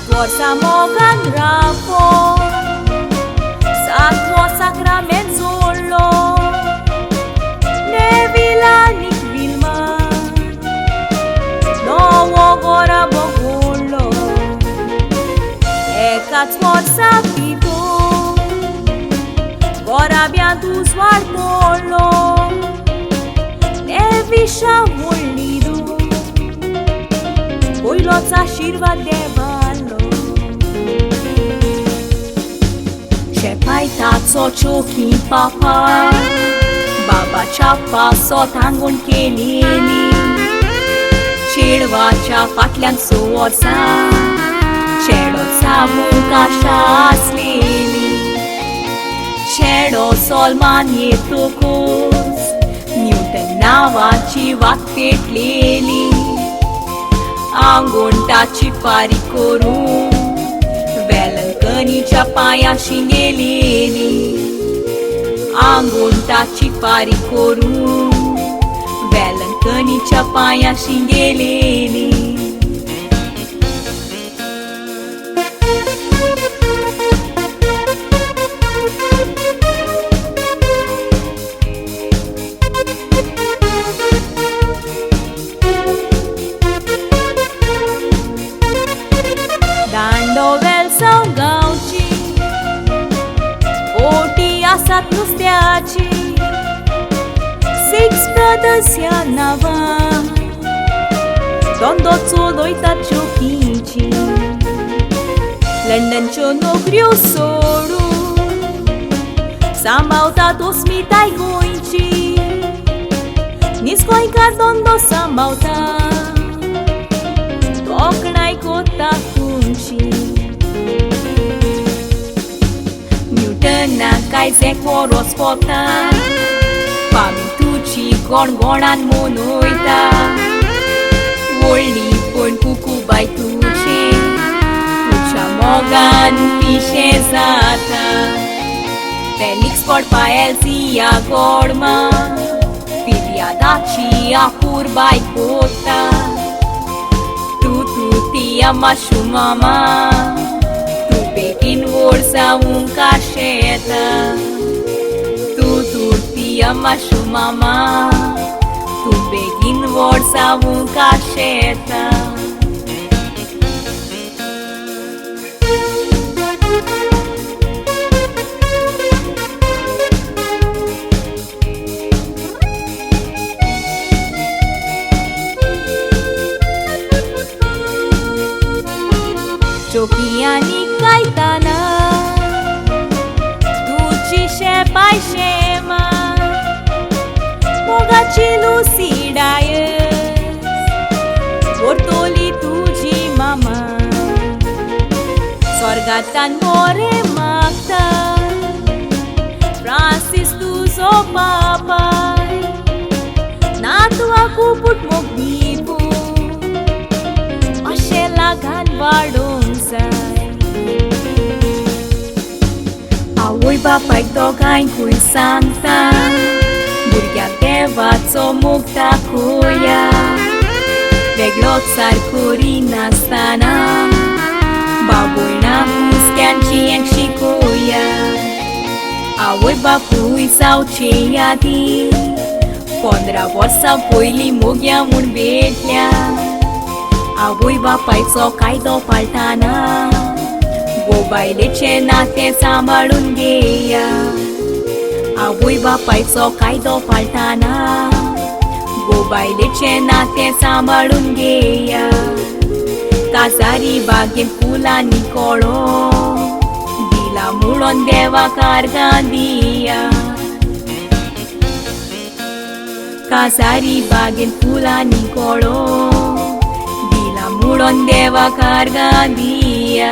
Forza mogan rapo Sacro sacramentolo Ne vilanik vilma Novo gora bogolo E cat forza pito Gora biantu swarpolo Ne visha volnidu Poi loța șirva de valo Ce pai tazo ciuchi papa Baba chapa so tangon kelini Chirva cha patlian suorsa Chedo samu kasha aslini Chedo solman yetukus Newton nava chivat petleli Angontaci pari coru Velăncănicea paia și ngeleni Angontaci pari coru Velăncănicea paia și ngeleni Sat nu steaci Six brothers ya nava Dondotsu doita ciuchici London chono griu soru Sambauta dos mitai goici Niscoi ca dondo sambauta Tocnai cota kunci Na kai se koros pota Pamituci gorgoran monoita Volni pon kuku bai tuce Tucea mogan pișe zata Felix por pa elzia gorma Filia daci apur bai kota Tu tia mașu mama Pekin vorsa un cașeta Tu tia mașu mama Tu Pekin vorsa un cașeta Ciochiani caitana Tuci she pai shema Mogaci lucidaies Bortoli tuci mama Sorgatan more magta Francis tu so papai Natu aku put mognibu Ashela gan vardon Awoi bapai dogain kui santa Burgia devaco mukta kuya Veglot sarkurina stana Babuina muscanci și kuya Awoi bapui sau ceiati Pondra vosa pui limogia mun betlea Avui bapai so kai do paltana Bobai de cenate sambalungeia Avui bapai so kai do paltana Bobai de cenate sambalungeia Casari bagem pula nicolo Dila mulon deva cargandia Casari bagem pula nicolo Muron deva carga dia